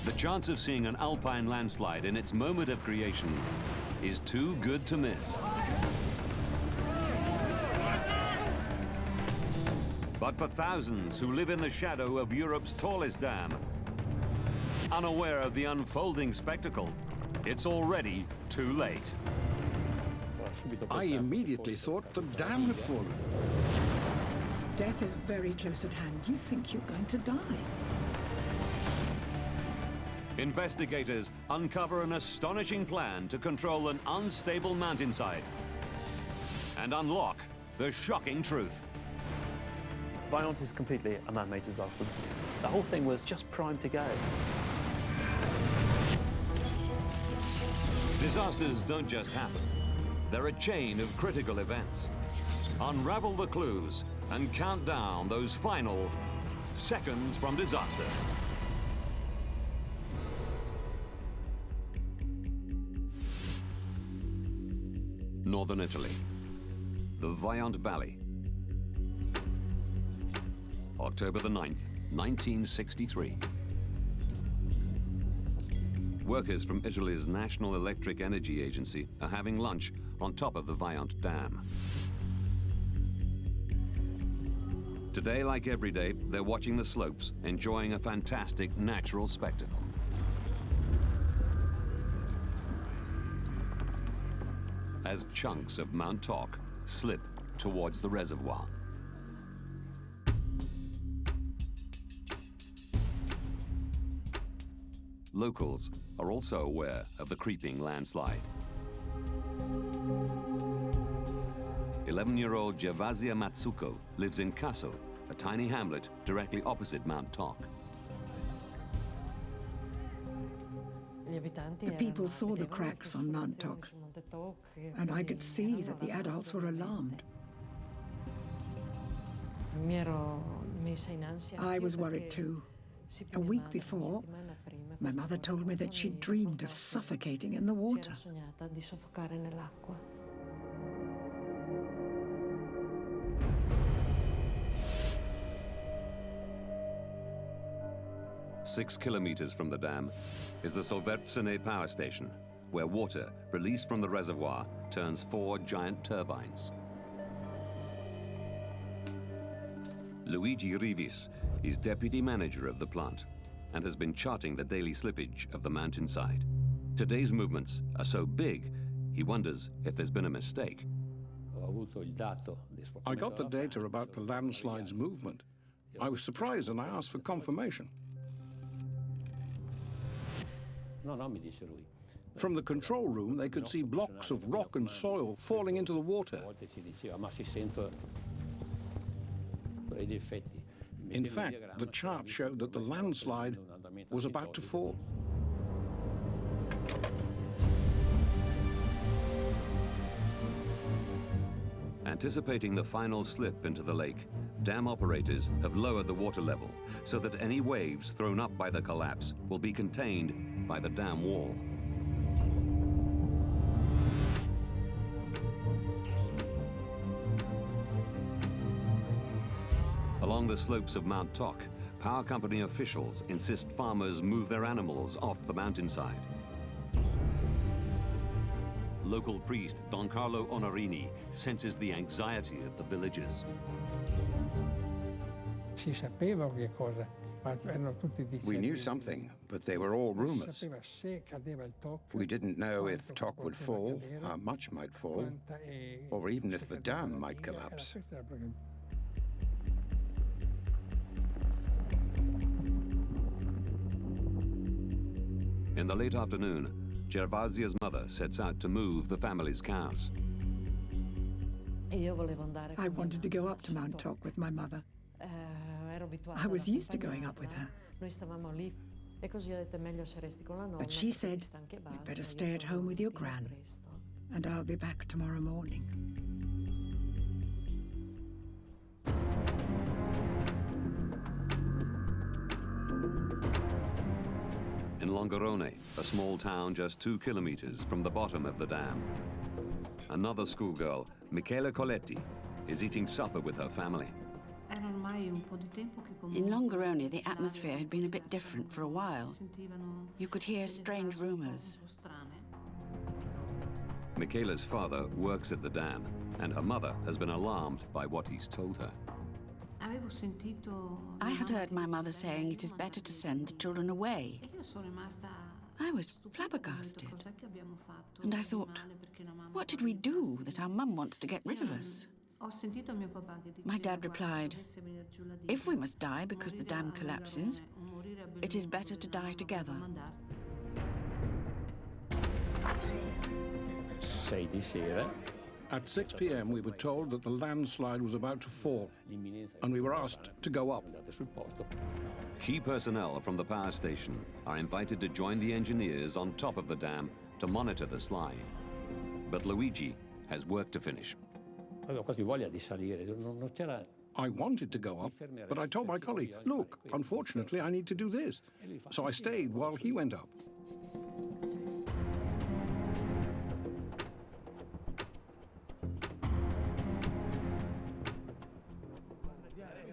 The chance of seeing an alpine landslide in its moment of creation is too good to miss. But for thousands who live in the shadow of Europe's tallest dam, unaware of the unfolding spectacle, it's already too late. I immediately thought the dam had fallen. Death is very close at hand. You think you're going to die. Investigators uncover an astonishing plan to control an unstable mountainside and unlock the shocking truth. Vaillant is completely a man-made disaster. The whole thing was just primed to go. Disasters don't just happen. They're a chain of critical events. Unravel the clues and count down those final seconds from disaster. Northern Italy, the Vaillant Valley. October the 9th, 1963. Workers from Italy's National Electric Energy Agency are having lunch on top of the Vaillant Dam. Today, like every day, they're watching the slopes, enjoying a fantastic natural spectacle. As chunks of Mount Toc slip towards the reservoir. Locals are also aware of the creeping landslide. 11-year-old Gervasia Matsuko lives in Casso, a tiny hamlet directly opposite Mount Toc. The people saw the cracks on Mount Toc, and I could see that the adults were alarmed. I was worried too. A week before, my mother told me that she'd dreamed of suffocating in the water. Six kilometers from the dam is the Solvertsene power station, where water released from the reservoir turns 4 giant turbines. Luigi Rivis is deputy manager of the plant and has been charting the daily slippage of the mountainside. Today's movements are so big, he wonders if there's been a mistake. I got the data about the landslide's movement. I was surprised and I asked for confirmation. From the control room, they could see blocks of rock and soil falling into the water. In fact, the chart showed that the landslide was about to fall. Anticipating the final slip into the lake, dam operators have lowered the water level so that any waves thrown up by the collapse will be contained by the dam wall. Along the slopes of Mount Toc, power company officials insist farmers move their animals off the mountainside. Local priest Don Carlo Onorini senses the anxiety of the villagers. We knew something, but they were all rumors. We didn't know if Toc would fall, how much might fall, or even if the dam might collapse. In the late afternoon, Gervasia's mother sets out to move the family's cows. I wanted to go up to Mount Toc with my mother. I was used to going up with her. But she said, "You'd better stay at home with your gran, and I'll be back tomorrow morning." In Longarone, a small town just 2 kilometers from the bottom of the dam, another schoolgirl, Michela Coletti, is eating supper with her family. In Longarone, the atmosphere had been a bit different for a while. You could hear strange rumors. Michaela's father works at the dam, and her mother has been alarmed by what he's told her. I had heard my mother saying it is better to send the children away. I was flabbergasted. And I thought, what did we do that our mum wants to get rid of us? My dad replied, if we must die because the dam collapses, it is better to die together. At 6 p.m. we were told that the landslide was about to fall, and we were asked to go up. Key personnel from the power station are invited to join the engineers on top of the dam to monitor the slide. But Luigi has work to finish. I wanted to go up, but I told my colleague, look, unfortunately I need to do this. So I stayed while he went up.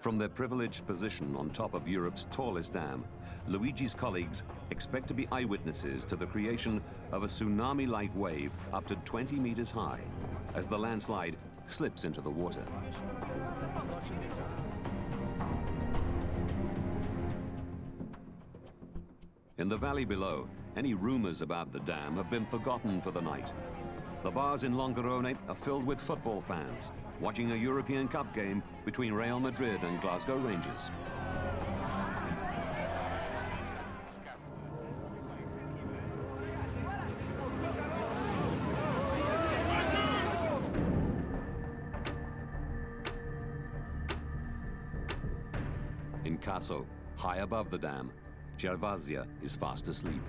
From their privileged position on top of Europe's tallest dam, Luigi's colleagues expect to be eyewitnesses to the creation of a tsunami-like wave up to 20 meters high as the landslide slips into the water. In the valley below, any rumors about the dam have been forgotten for the night. The bars in Longarone are filled with football fans, watching a European Cup game between Real Madrid and Glasgow Rangers. In Casso, high above the dam, Gervasia is fast asleep.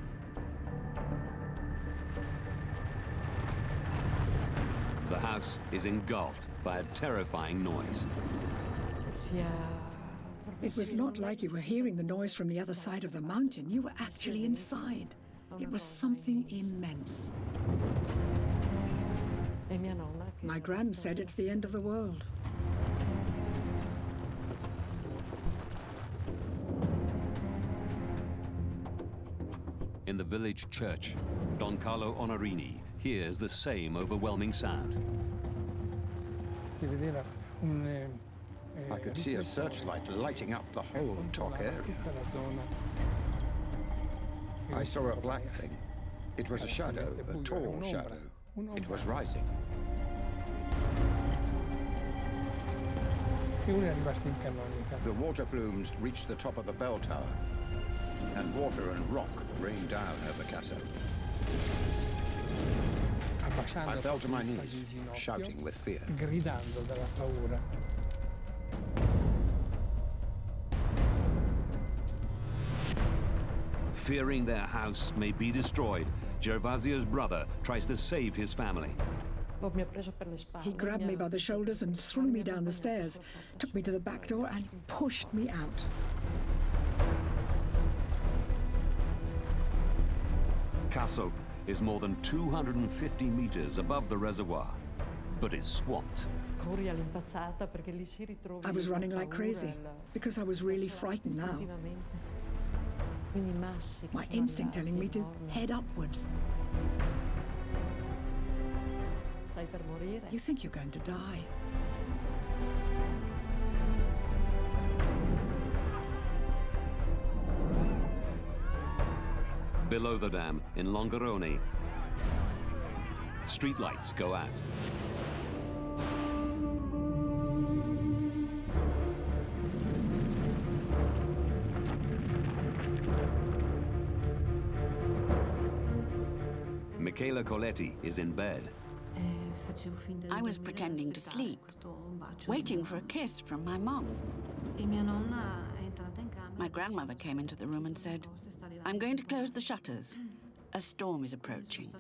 The house is engulfed by a terrifying noise. It was not like you were hearing the noise from the other side of the mountain. You were actually inside. It was something immense. My gran said it's the end of the world. In the village church, Don Carlo Onorini hears the same overwhelming sound. I could see a searchlight lighting up the whole Toc area. I saw a black thing. It was a shadow, a tall shadow. It was rising. The water plumes reached the top of the bell tower, and water and rock rained down over Casso. I fell to my knees, shouting with fear. Fearing their house may be destroyed, Gervasia's brother tries to save his family. He grabbed me by the shoulders and threw me down the stairs, took me to the back door and pushed me out. Casso is more than 250 meters above the reservoir, but is swamped. I was running like crazy because I was really frightened now. My instinct telling me to head upwards. You think you're going to die. Below the dam in Longarone, streetlights go out. Michaela Coletti is in bed. I was pretending to sleep, waiting for a kiss from my mum. My grandmother came into the room and said, "I'm going to close the shutters. A storm is approaching."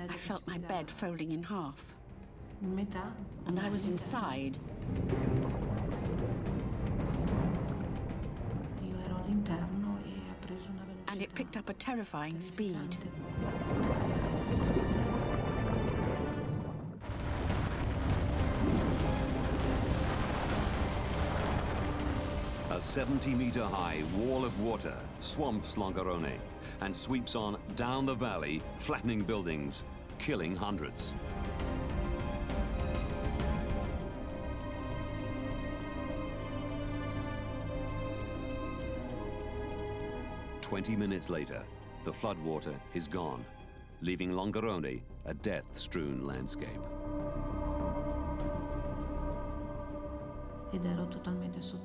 I felt my bed folding in half, and I was inside. and it picked up a terrifying speed. A 70-meter-high wall of water swamps Longarone and sweeps on down the valley, flattening buildings, killing hundreds. "20 minutes later, the floodwater is gone, leaving Longarone a death-strewn landscape.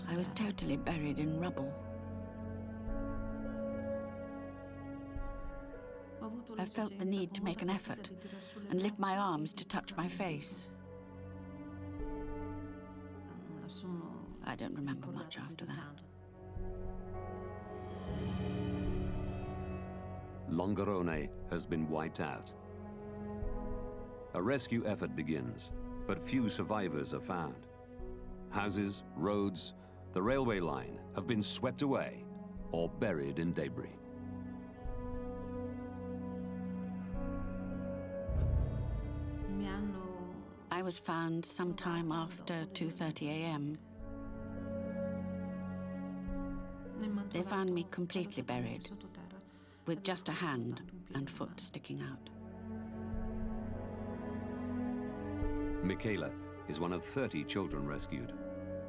I was totally buried in rubble. I felt the need to make an effort and lift my arms to touch my face. I don't remember much after that. Longarone has been wiped out. A rescue effort begins, but few survivors are found. Houses, roads, the railway line have been swept away or buried in debris. I was found sometime after 2:30 a.m. They found me completely buried, with just a hand and foot sticking out. Michaela is one of 30 children rescued,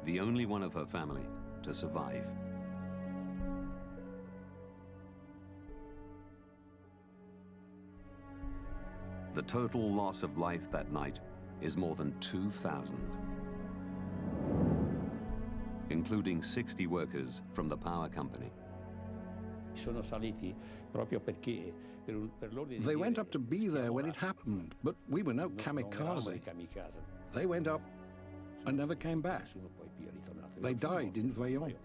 the only one of her family to survive. The total loss of life that night is more than 2,000, including 60 workers from the power company. They went up to be there when it happened, but we were no kamikaze. They went up and never came back. They died in Vaillant.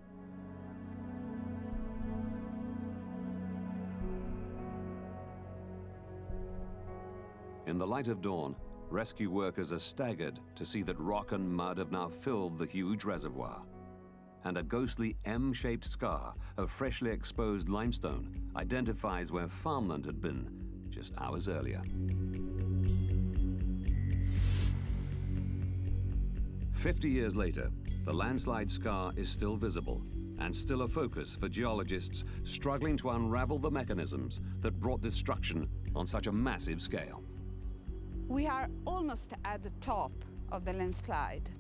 In the light of dawn, rescue workers are staggered to see that rock and mud have now filled the huge reservoir, and a ghostly M-shaped scar of freshly exposed limestone identifies where farmland had been just hours earlier. 50 years later, the landslide scar is still visible and still a focus for geologists struggling to unravel the mechanisms that brought destruction on such a massive scale. We are almost at the top of the landslide.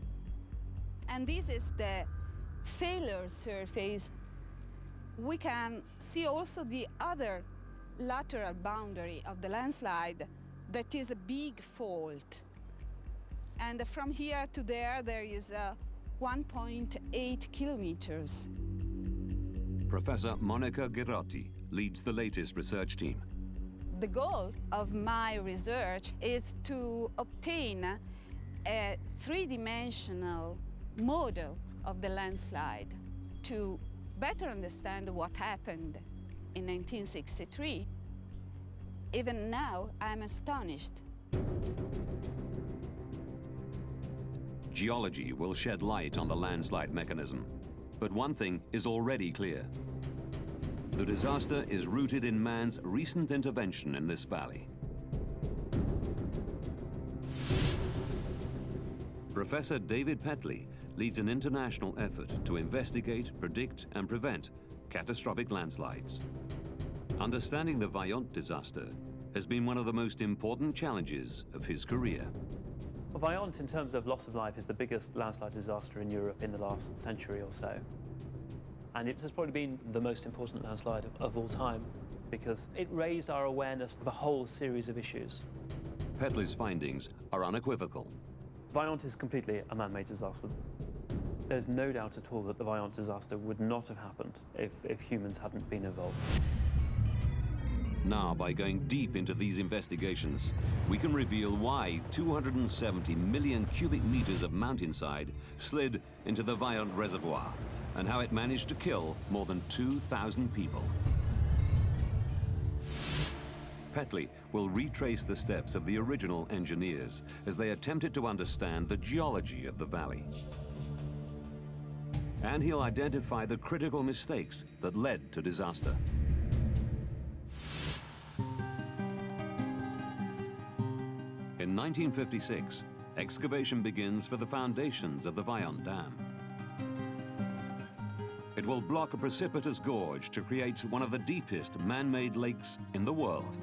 And this is the failure surface. We can see also the other lateral boundary of the landslide that is a big fault. And from here to there is 1.8 kilometers. Professor Monica Girotti leads the latest research team. The goal of my research is to obtain a three-dimensional model of the landslide to better understand what happened in 1963. Even now, I'm astonished. Geology will shed light on the landslide mechanism, but one thing is already clear. The disaster is rooted in man's recent intervention in this valley. Professor David Petley leads an international effort to investigate, predict, and prevent catastrophic landslides. Understanding the Vaillant disaster has been one of the most important challenges of his career. Well, Vaillant, in terms of loss of life, is the biggest landslide disaster in Europe in the last century or so. And it has probably been the most important landslide of all time because it raised our awareness of a whole series of issues. Petley's findings are unequivocal. Vaillant is completely a man-made disaster. There's no doubt at all that the Vaillant disaster would not have happened if humans hadn't been involved. Now, by going deep into these investigations, we can reveal why 270 million cubic meters of mountainside slid into the Vaillant reservoir, and how it managed to kill more than 2,000 people. Petley will retrace the steps of the original engineers as they attempted to understand the geology of the valley. And he'll identify the critical mistakes that led to disaster. 1956, excavation begins for the foundations of the Vaillant Dam. It will block a precipitous gorge to create one of the deepest man-made lakes in the world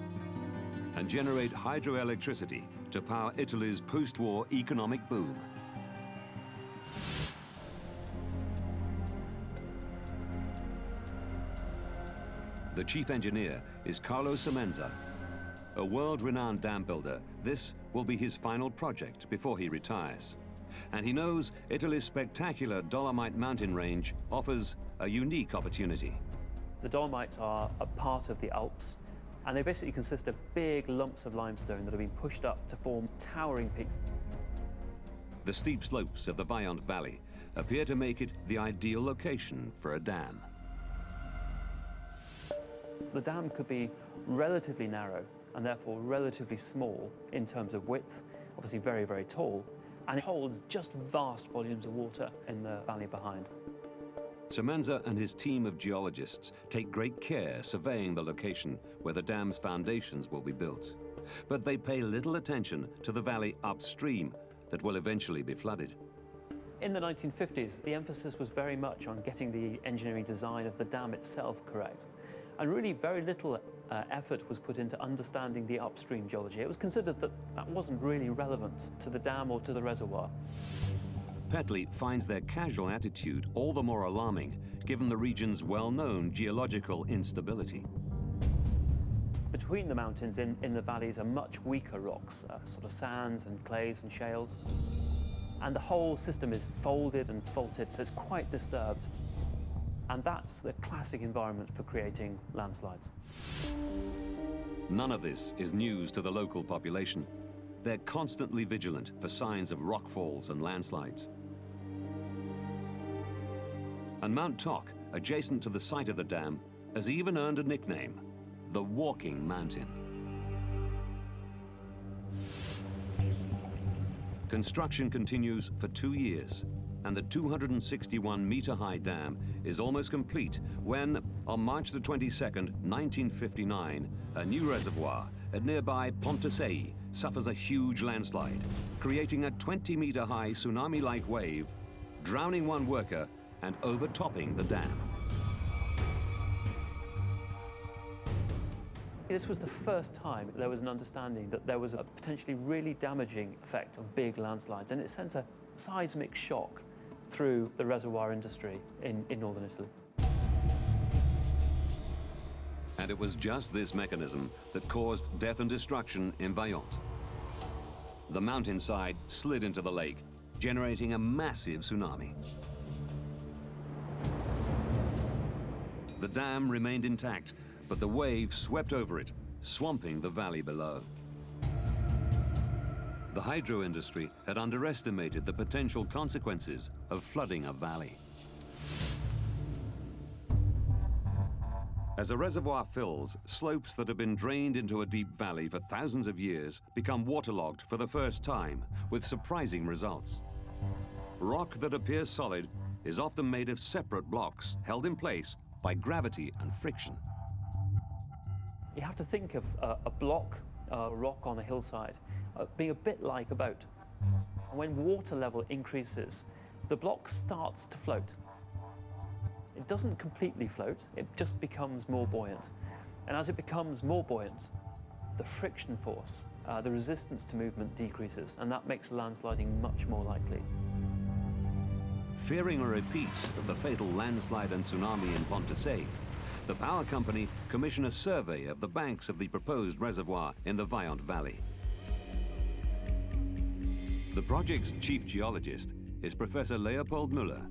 and generate hydroelectricity to power Italy's post-war economic boom. The chief engineer is Carlo Semenza. A world-renowned dam builder, this will be his final project before he retires. And he knows Italy's spectacular Dolomite mountain range offers a unique opportunity. The Dolomites are a part of the Alps, and they basically consist of big lumps of limestone that have been pushed up to form towering peaks. The steep slopes of the Vaillant Valley appear to make it the ideal location for a dam. The dam could be relatively narrow and therefore relatively small in terms of width, obviously very, very tall, and it holds just vast volumes of water in the valley behind. Semenza and his team of geologists take great care surveying the location where the dam's foundations will be built. But they pay little attention to the valley upstream that will eventually be flooded. In the 1950s, the emphasis was very much on getting the engineering design of the dam itself correct. And really very little effort was put into understanding the upstream geology. It was considered that that wasn't really relevant to the dam or to the reservoir. Petley finds their casual attitude all the more alarming, given the region's well-known geological instability. Between the mountains in the valleys are much weaker rocks, sort of sands and clays and shales. And the whole system is folded and faulted, so it's quite disturbed. And that's the classic environment for creating landslides. None of this is news to the local population. They're constantly vigilant for signs of rockfalls and landslides. And Mount Toc, adjacent to the site of the dam, has even earned a nickname, the Walking Mountain. Construction continues for 2 years, and the 261-meter-high dam is almost complete when, on March the 22nd, 1959, a new reservoir at nearby Ponte suffers a huge landslide, creating a 20-meter-high tsunami-like wave, drowning one worker and overtopping the dam. This was the first time there was an understanding that there was a potentially really damaging effect of big landslides, and it sent a seismic shock through the reservoir industry in northern Italy. And it was just this mechanism that caused death and destruction in Vaillant. The mountainside slid into the lake, generating a massive tsunami. The dam remained intact, but the wave swept over it, swamping the valley below. The hydro industry had underestimated the potential consequences of flooding a valley. As a reservoir fills, slopes that have been drained into a deep valley for thousands of years become waterlogged for the first time, with surprising results. Rock that appears solid is often made of separate blocks held in place by gravity and friction. You have to think of a block, a rock on a hillside, being a bit like a boat. And when water level increases, the block starts to float. It doesn't completely float, it just becomes more buoyant. And as it becomes more buoyant, the friction force, the resistance to movement decreases, and that makes landsliding much more likely. Fearing a repeat of the fatal landslide and tsunami in Ponte, the power company commissioned a survey of the banks of the proposed reservoir in the Vaillant Valley. The project's chief geologist is Professor Leopold Müller,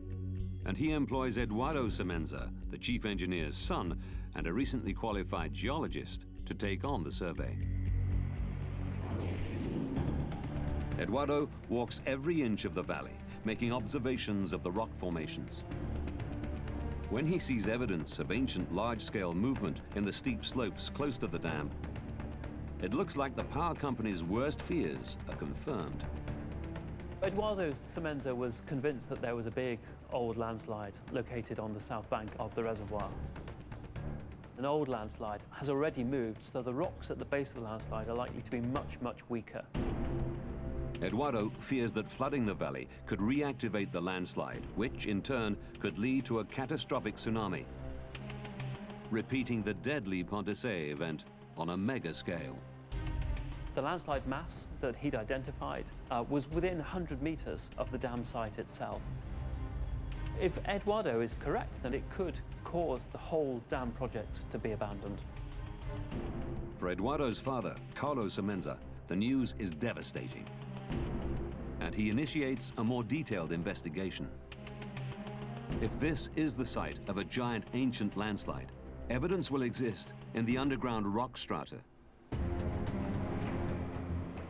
and he employs Eduardo Semenza, the chief engineer's son and a recently qualified geologist, to take on the survey. Eduardo walks every inch of the valley, making observations of the rock formations. When he sees evidence of ancient large-scale movement in the steep slopes close to the dam, it looks like the power company's worst fears are confirmed. Eduardo Semenza was convinced that there was a big old landslide located on the south bank of the reservoir. An old landslide has already moved, so the rocks at the base of the landslide are likely to be much, much weaker. Eduardo fears that flooding the valley could reactivate the landslide, which in turn could lead to a catastrophic tsunami, repeating the deadly Pontesay event on a mega scale. The landslide mass that he'd identified was within 100 meters of the dam site itself. If Eduardo is correct, then it could cause the whole dam project to be abandoned. For Eduardo's father, Carlos Semenza, the news is devastating. And he initiates a more detailed investigation. If this is the site of a giant ancient landslide, evidence will exist in the underground rock strata.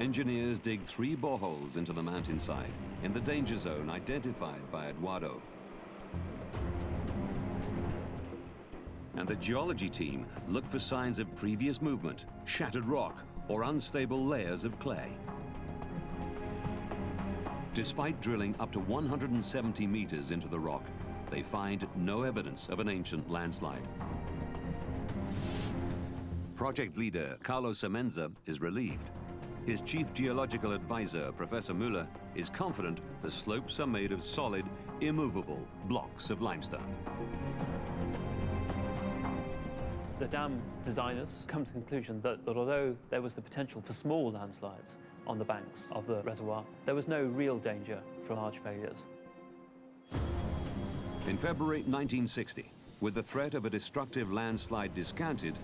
Engineers dig 3 boreholes into the mountainside in the danger zone identified by Eduardo. And the geology team look for signs of previous movement, shattered rock, or unstable layers of clay. Despite drilling up to 170 meters into the rock, they find no evidence of an ancient landslide. Project leader Carlos Semenza is relieved. His chief geological advisor, Professor Müller, is confident the slopes are made of solid, immovable blocks of limestone. The dam designers come to the conclusion that although there was the potential for small landslides on the banks of the reservoir, there was no real danger for large failures. In February 1960, with the threat of a destructive landslide discounted,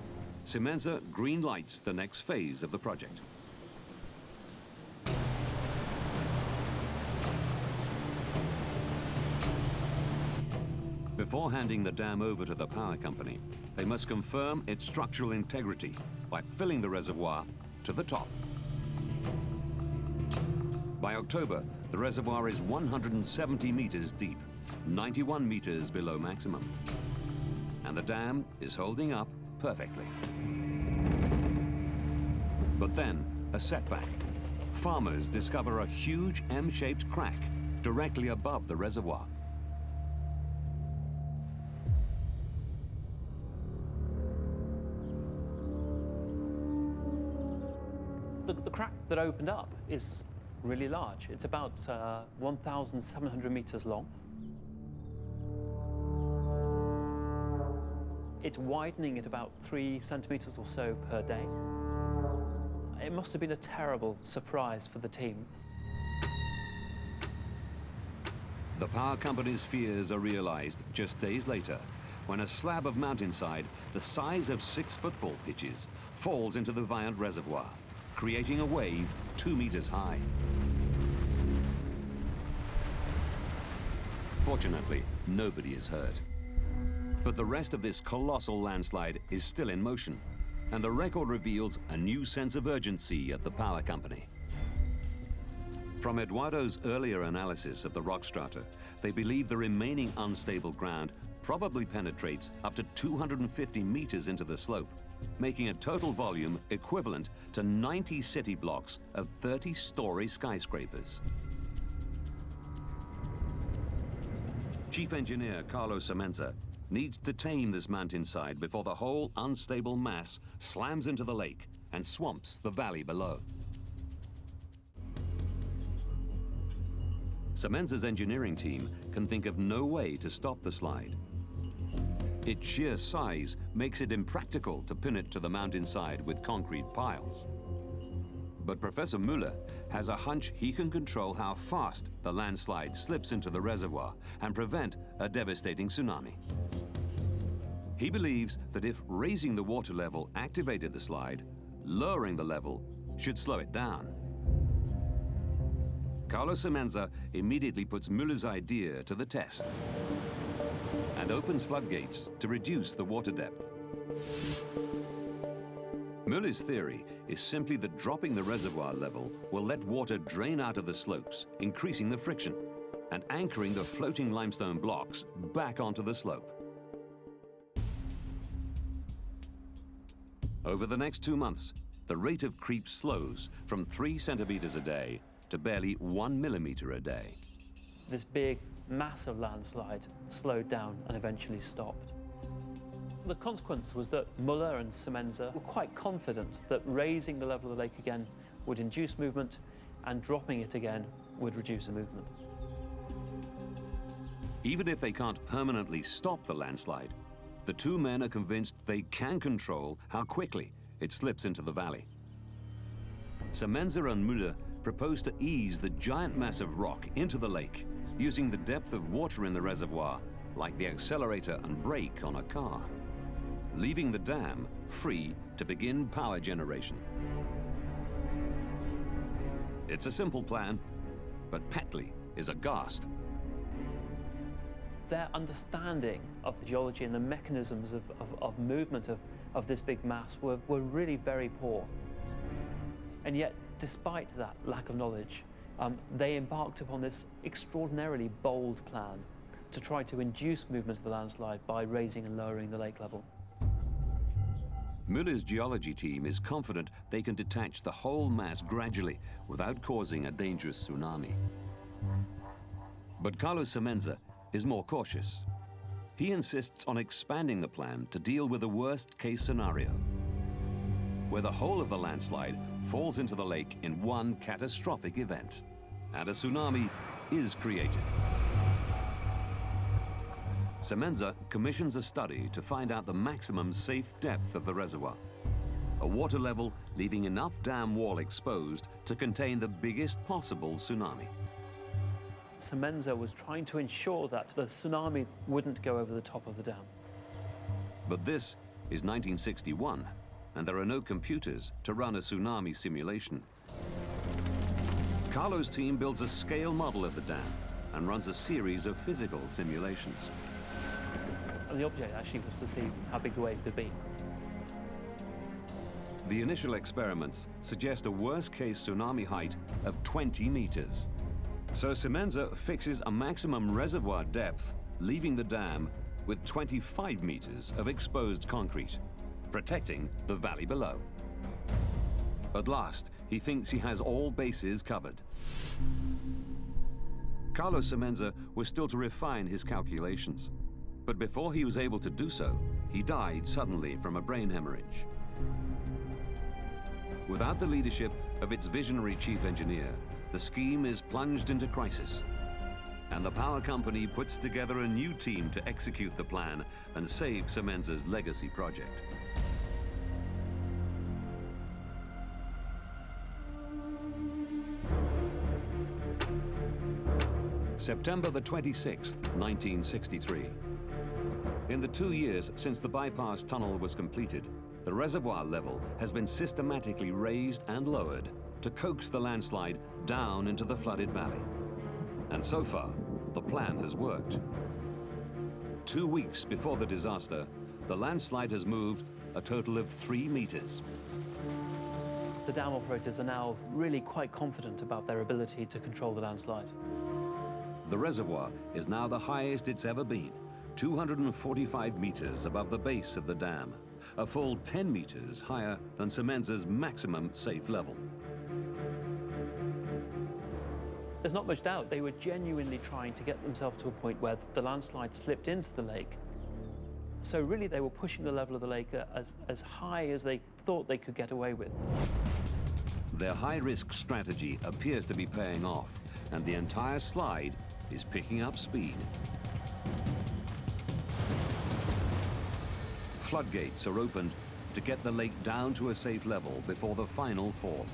Semenza green-lights the next phase of the project. Before handing the dam over to the power company, they must confirm its structural integrity by filling the reservoir to the top. By October, the reservoir is 170 meters deep, 91 meters below maximum. And the dam is holding up perfectly. But then, a setback. Farmers discover a huge M-shaped crack directly above the reservoir. The crack that opened up is really large. It's about 1,700 meters long. It's widening at about 3 centimeters or so per day. It must have been a terrible surprise for the team. The power company's fears are realized just days later when a slab of mountainside the size of 6 football pitches falls into the Viant Reservoir, creating a wave 2 meters high. Fortunately, nobody is hurt. But the rest of this colossal landslide is still in motion, and the record reveals a new sense of urgency at the power company. From Eduardo's earlier analysis of the rock strata, they believe the remaining unstable ground probably penetrates up to 250 meters into the slope, making a total volume equivalent to 90 city blocks of 30-story skyscrapers. Chief engineer Carlos Semenza needs to tame this mountainside before the whole unstable mass slams into the lake and swamps the valley below. Semenza's engineering team can think of no way to stop the slide. Its sheer size makes it impractical to pin it to the mountainside with concrete piles. But Professor Müller has a hunch he can control how fast the landslide slips into the reservoir and prevent a devastating tsunami. He believes that if raising the water level activated the slide, lowering the level should slow it down. Carlos Semenza immediately puts Müller's idea to the test and opens floodgates to reduce the water depth. Müller's theory is simply that dropping the reservoir level will let water drain out of the slopes, increasing the friction and anchoring the floating limestone blocks back onto the slope. Over the next 2 months, the rate of creep slows from 3 centimeters a day to barely 1 millimeter a day. This big, massive landslide slowed down and eventually stopped. The consequence was that Müller and Semenza were quite confident that raising the level of the lake again would induce movement and dropping it again would reduce the movement. Even if they can't permanently stop the landslide, the two men are convinced they can control how quickly it slips into the valley. Semenza and Müller propose to ease the giant mass of rock into the lake, using the depth of water in the reservoir like the accelerator and brake on a car, leaving the dam free to begin power generation. It's a simple plan, but Petley is aghast. Their understanding of the geology and the mechanisms of movement of this big mass were really very poor. And yet, despite that lack of knowledge, they embarked upon this extraordinarily bold plan to try to induce movement of the landslide by raising and lowering the lake level. Müller's geology team is confident they can detach the whole mass gradually without causing a dangerous tsunami. But Carlos Semenza is more cautious. He insists on expanding the plan to deal with the worst-case scenario, where the whole of the landslide falls into the lake in one catastrophic event, and a tsunami is created. Semenza commissions a study to find out the maximum safe depth of the reservoir, a water level leaving enough dam wall exposed to contain the biggest possible tsunami. Semenza was trying to ensure that the tsunami wouldn't go over the top of the dam. But this is 1961, and there are no computers to run a tsunami simulation. Carlo's team builds a scale model of the dam and runs a series of physical simulations. And the object actually was to see how big the wave could be. The initial experiments suggest a worst-case tsunami height of 20 meters. So Semenza fixes a maximum reservoir depth, leaving the dam with 25 meters of exposed concrete, protecting the valley below. At last, he thinks he has all bases covered. Carlos Semenza was still to refine his calculations. But before he was able to do so, he died suddenly from a brain hemorrhage. Without the leadership of its visionary chief engineer, the scheme is plunged into crisis. And the power company puts together a new team to execute the plan and save Semenza's legacy project. September the 26th, 1963. In the 2 years since the bypass tunnel was completed, the reservoir level has been systematically raised and lowered to coax the landslide down into the flooded valley. And so far, the plan has worked. 2 weeks before the disaster, the landslide has moved a total of 3 meters. The dam operators are now really quite confident about their ability to control the landslide. The reservoir is now the highest it's ever been, 245 meters above the base of the dam, a full 10 meters higher than Semenza's maximum safe level. There's not much doubt they were genuinely trying to get themselves to a point where the landslide slipped into the lake. So really they were pushing the level of the lake as high as they thought they could get away with. Their high-risk strategy appears to be paying off, and the entire slide is picking up speed. Floodgates are opened to get the lake down to a safe level before the final fall.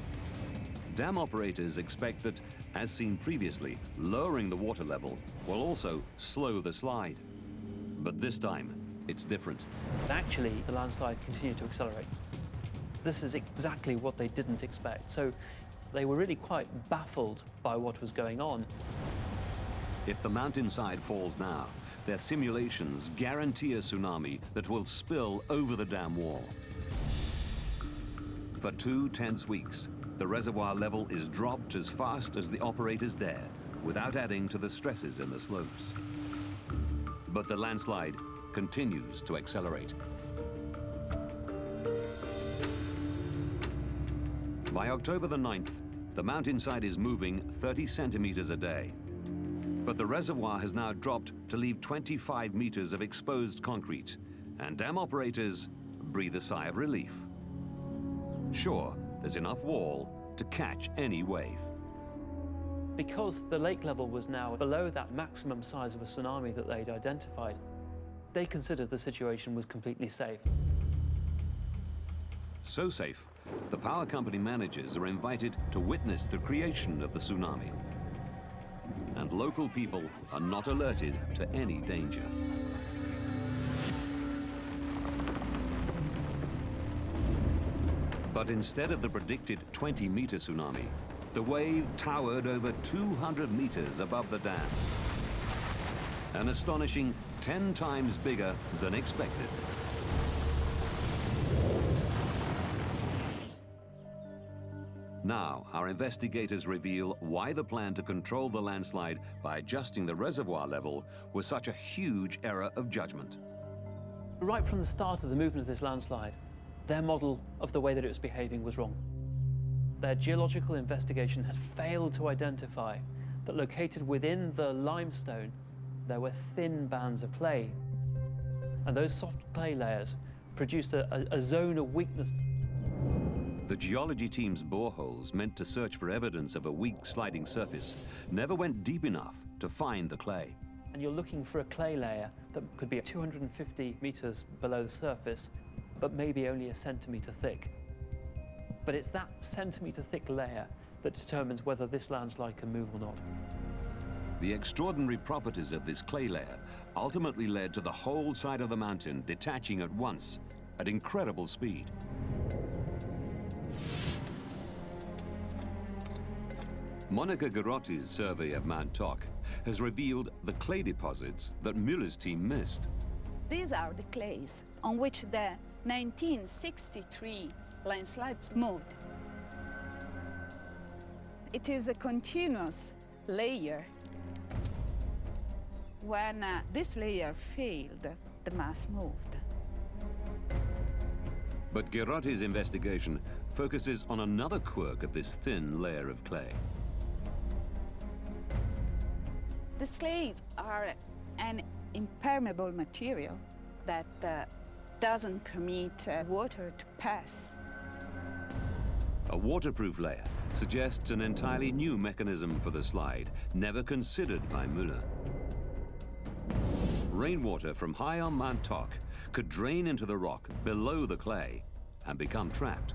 Dam operators expect that, as seen previously, lowering the water level will also slow the slide. But this time, it's different. Actually, the landslide continued to accelerate. This is exactly what they didn't expect. So they were really quite baffled by what was going on. If the mountainside falls now, their simulations guarantee a tsunami that will spill over the dam wall. For 2 tense weeks, the reservoir level is dropped as fast as the operators dare, without adding to the stresses in the slopes. But the landslide continues to accelerate. By October the 9th, the mountainside is moving 30 centimeters a day. But the reservoir has now dropped to leave 25 meters of exposed concrete, and dam operators breathe a sigh of relief. Sure, there's enough wall to catch any wave. Because the lake level was now below that maximum size of a tsunami that they'd identified, they considered the situation was completely safe. So safe, the power company managers are invited to witness the creation of the tsunami. And local people are not alerted to any danger. But instead of the predicted 20-meter tsunami, the wave towered over 200 meters above the dam. An astonishing 10 times bigger than expected. Now, our investigators reveal why the plan to control the landslide by adjusting the reservoir level was such a huge error of judgment. Right from the start of the movement of this landslide, their model of the way that it was behaving was wrong. Their geological investigation had failed to identify that located within the limestone, there were thin bands of clay. And those soft clay layers produced a zone of weakness. The geology team's boreholes, meant to search for evidence of a weak sliding surface, never went deep enough to find the clay. And you're looking for a clay layer that could be 250 meters below the surface, but maybe only a centimeter thick. But it's that centimeter thick layer that determines whether this landslide can move or not. The extraordinary properties of this clay layer ultimately led to the whole side of the mountain detaching at once at incredible speed. Monica Garotti's survey of Mount Toc has revealed the clay deposits that Müller's team missed. These are the clays on which the 1963 landslides moved. It is a continuous layer. When this layer failed, the mass moved. But Garotti's investigation focuses on another quirk of this thin layer of clay. These clays are an impermeable material that doesn't permit water to pass. A waterproof layer suggests an entirely new mechanism for the slide, never considered by Müller. Rainwater from high on Mount Toc could drain into the rock below the clay and become trapped.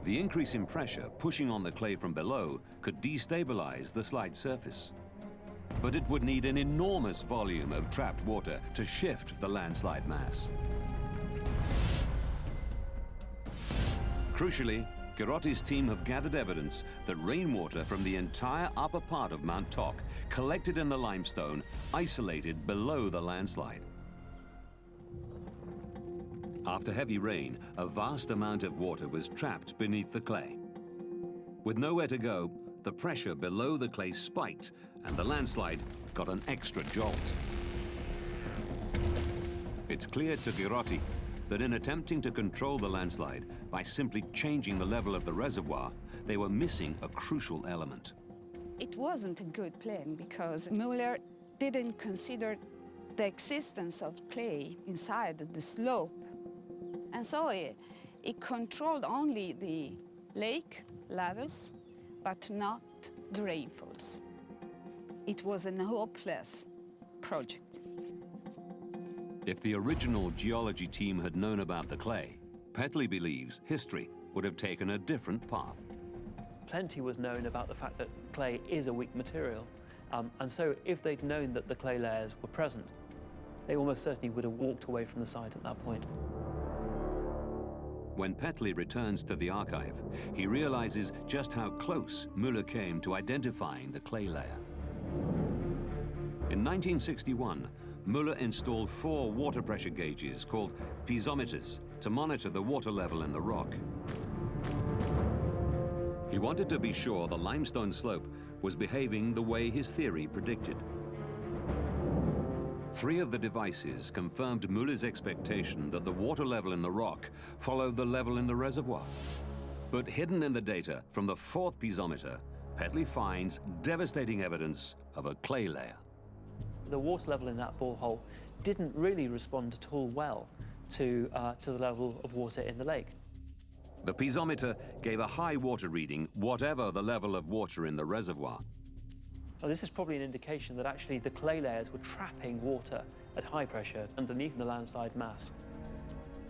The increase in pressure pushing on the clay from below could destabilize the slide surface. But it would need an enormous volume of trapped water to shift the landslide mass. Crucially, Garotti's team have gathered evidence that rainwater from the entire upper part of Mount Toc collected in the limestone, isolated below the landslide. After heavy rain, a vast amount of water was trapped beneath the clay. With nowhere to go, the pressure below the clay spiked and the landslide got an extra jolt. It's clear to Garotti that in attempting to control the landslide by simply changing the level of the reservoir, they were missing a crucial element. It wasn't a good plan because Müller didn't consider the existence of clay inside the slope. And so he controlled only the lake levels, but not the rainfalls. It was a hopeless project. If the original geology team had known about the clay, Petley believes history would have taken a different path. Plenty was known about the fact that clay is a weak material. And so if they'd known that the clay layers were present, they almost certainly would have walked away from the site at that point. When Petley returns to the archive, he realizes just how close Müller came to identifying the clay layer. In 1961, Müller installed 4 water pressure gauges called piezometers to monitor the water level in the rock. He wanted to be sure the limestone slope was behaving the way his theory predicted. 3 of the devices confirmed Müller's expectation that the water level in the rock followed the level in the reservoir. But hidden in the data from the 4th piezometer, Petley finds devastating evidence of a clay layer. The water level in that borehole didn't really respond at all well to the level of water in the lake. The piezometer gave a high water reading, whatever the level of water in the reservoir. Now, this is probably an indication that actually the clay layers were trapping water at high pressure underneath the landslide mass.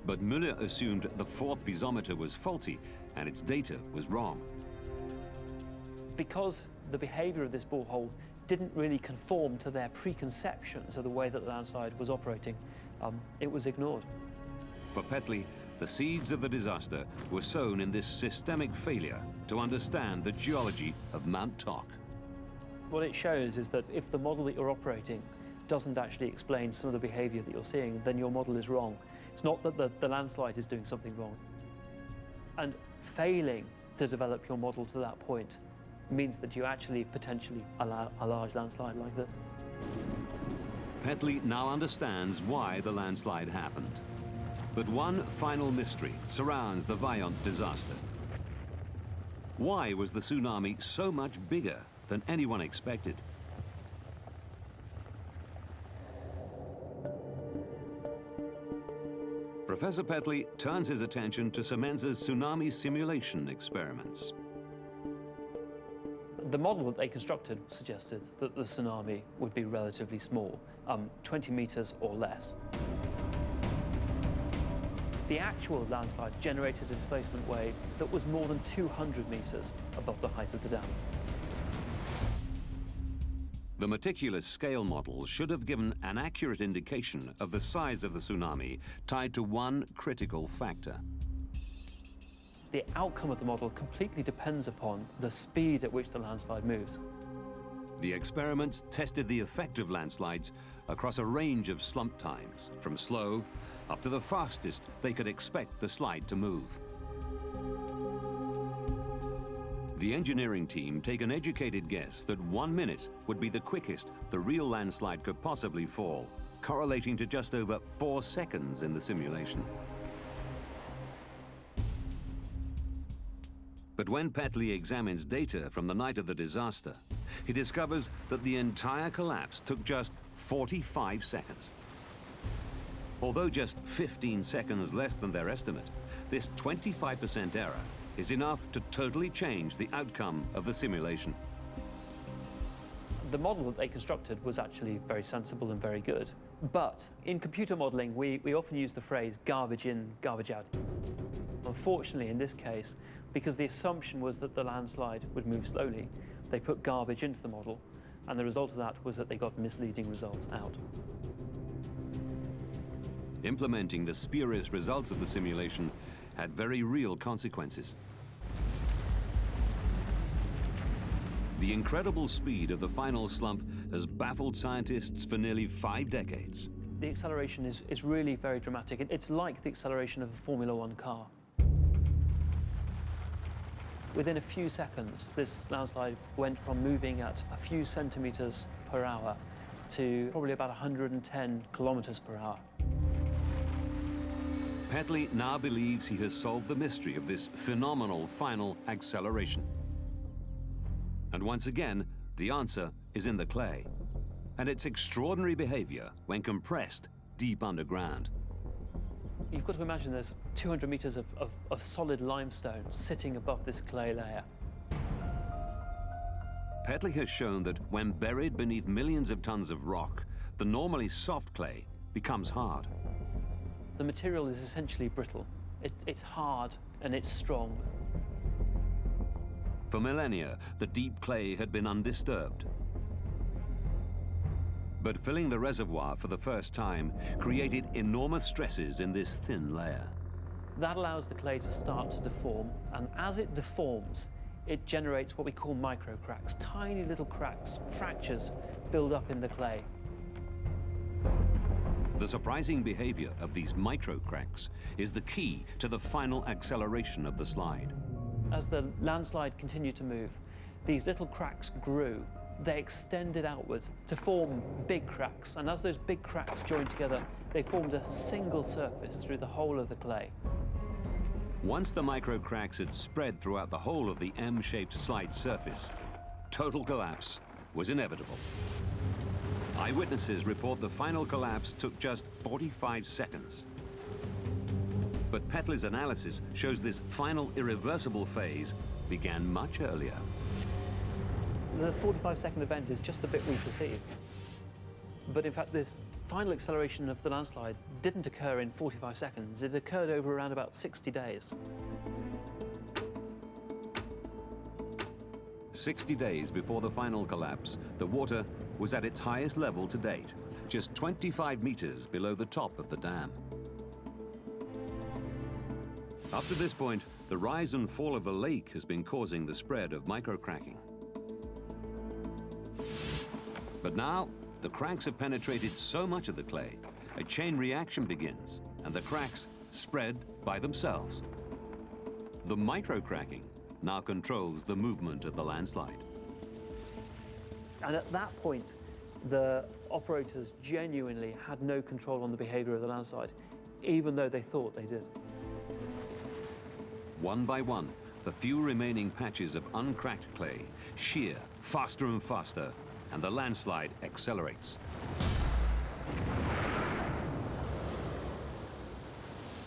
But Müller assumed the fourth piezometer was faulty and its data was wrong. Because the behavior of this borehole didn't really conform to their preconceptions of the way that the landslide was operating, it was ignored. For Petley, the seeds of the disaster were sown in this systemic failure to understand the geology of Mount Toc. What it shows is that if the model that you're operating doesn't actually explain some of the behavior that you're seeing, then your model is wrong. It's not that the landslide is doing something wrong. And failing to develop your model to that point means that you actually potentially allow a large landslide like this. Petley now understands why the landslide happened. But one final mystery surrounds the Vajont disaster. Why was the tsunami so much bigger than anyone expected? Professor Petley turns his attention to Semenza's tsunami simulation experiments. The model that they constructed suggested that the tsunami would be relatively small, 20 meters or less. The actual landslide generated a displacement wave that was more than 200 meters above the height of the dam. The meticulous scale models should have given an accurate indication of the size of the tsunami tied to one critical factor. The outcome of the model completely depends upon the speed at which the landslide moves. The experiments tested the effect of landslides across a range of slump times, from slow up to the fastest they could expect the slide to move. The engineering team take an educated guess that 1 minute would be the quickest the real landslide could possibly fall, correlating to just over 4 seconds in the simulation. But when Petley examines data from the night of the disaster, he discovers that the entire collapse took just 45 seconds. Although just 15 seconds less than their estimate, this 25% error is enough to totally change the outcome of the simulation. The model that they constructed was actually very sensible and very good. But in computer modeling, we often use the phrase garbage in, garbage out. Unfortunately, in this case, because the assumption was that the landslide would move slowly, they put garbage into the model, and the result of that was that they got misleading results out. Implementing the spurious results of the simulation had very real consequences. The incredible speed of the final slump has baffled scientists for nearly 5 decades. The acceleration is really very dramatic. It's like the acceleration of a Formula One car. Within a few seconds, this landslide went from moving at a few centimeters per hour to probably about 110 kilometers per hour. Petley now believes he has solved the mystery of this phenomenal final acceleration. And once again, the answer is in the clay and its extraordinary behavior when compressed deep underground. You've got to imagine there's 200 meters of solid limestone sitting above this clay layer. Petley has shown that when buried beneath millions of tons of rock, the normally soft clay becomes hard. The material is essentially brittle. It's hard and it's strong. For millennia, the deep clay had been undisturbed. But filling the reservoir for the first time created enormous stresses in this thin layer. That allows the clay to start to deform, and as it deforms, it generates what we call microcracks. Tiny little cracks, fractures, build up in the clay. The surprising behavior of these microcracks is the key to the final acceleration of the slide. As the landslide continued to move, these little cracks grew. They extended outwards to form big cracks, and as those big cracks joined together, they formed a single surface through the whole of the clay. Once the microcracks had spread throughout the whole of the M-shaped slide surface, total collapse was inevitable. Eyewitnesses report the final collapse took just 45 seconds. But Petley's analysis shows this final irreversible phase began much earlier. The 45-second event is just the bit we perceive. But in fact, this final acceleration of the landslide didn't occur in 45 seconds. It occurred over around about 60 days. 60 days before the final collapse, the water was at its highest level to date, just 25 meters below the top of the dam. Up to this point, the rise and fall of the lake has been causing the spread of microcracking. But now, the cracks have penetrated so much of the clay, a chain reaction begins, and the cracks spread by themselves. The microcracking now controls the movement of the landslide. And at that point, the operators genuinely had no control on the behavior of the landslide, even though they thought they did. One by one, the few remaining patches of uncracked clay shear faster and faster, and the landslide accelerates.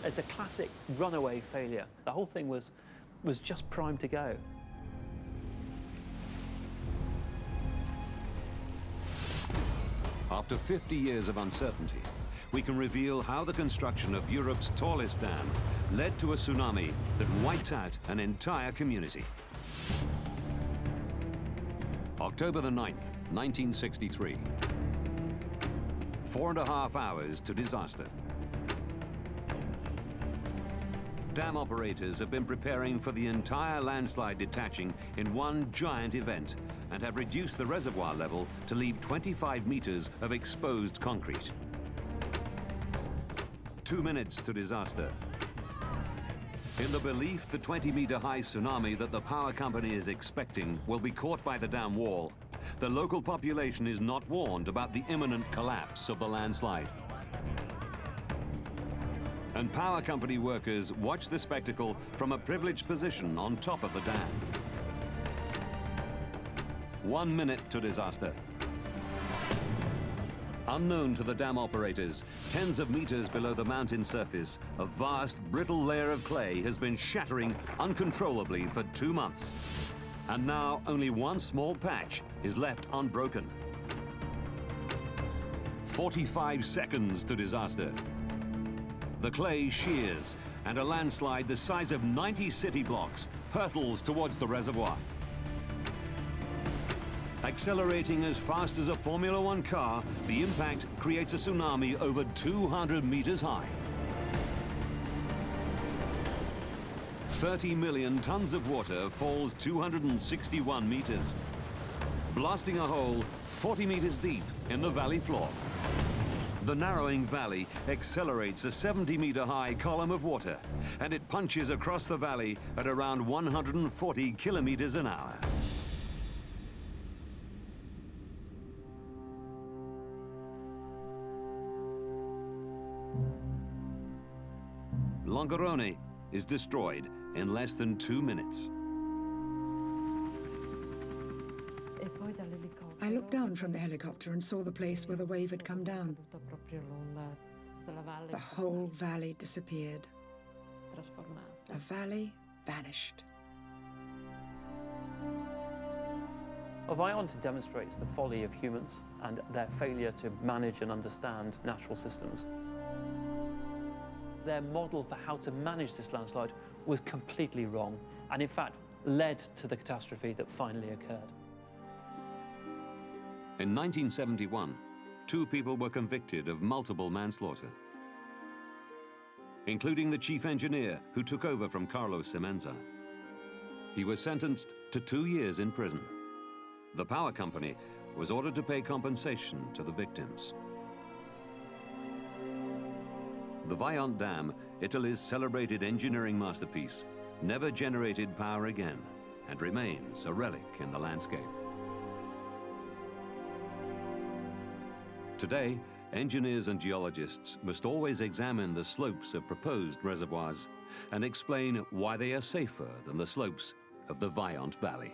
It's a classic runaway failure. The whole thing was just primed to go. After 50 years of uncertainty, we can reveal how the construction of Europe's tallest dam led to a tsunami that wiped out an entire community. October the 9th, 1963. 4.5 hours to disaster. Dam operators have been preparing for the entire landslide detaching in one giant event and have reduced the reservoir level to leave 25 meters of exposed concrete. 2 minutes to disaster. In the belief the 20-meter-high tsunami that the power company is expecting will be caught by the dam wall, the local population is not warned about the imminent collapse of the landslide. And power company workers watch the spectacle from a privileged position on top of the dam. 1 minute to disaster. Unknown to the dam operators, tens of meters below the mountain surface, a vast, brittle layer of clay has been shattering uncontrollably for 2 months. And now only one small patch is left unbroken. 45 seconds to disaster. The clay shears, and a landslide the size of 90 city blocks hurtles towards the reservoir. Accelerating as fast as a Formula One car, the impact creates a tsunami over 200 meters high. 30 million tons of water falls 261 meters, blasting a hole 40 meters deep in the valley floor. The narrowing valley accelerates a 70-meter-high column of water, and it punches across the valley at around 140 kilometers an hour. Longarone is destroyed in less than 2 minutes. I looked down from the helicopter and saw the place where the wave had come down. The whole valley disappeared. A valley vanished. Viant demonstrates the folly of humans and their failure to manage and understand natural systems. Their model for how to manage this landslide was completely wrong, and in fact led to the catastrophe that finally occurred. In 1971, 2 people were convicted of multiple manslaughter, including the chief engineer who took over from Carlos Semenza. He was sentenced to 2 years in prison. The power company was ordered to pay compensation to the victims. The Viant Dam, Italy's celebrated engineering masterpiece, never generated power again and remains a relic in the landscape. Today, engineers and geologists must always examine the slopes of proposed reservoirs and explain why they are safer than the slopes of the Viant Valley.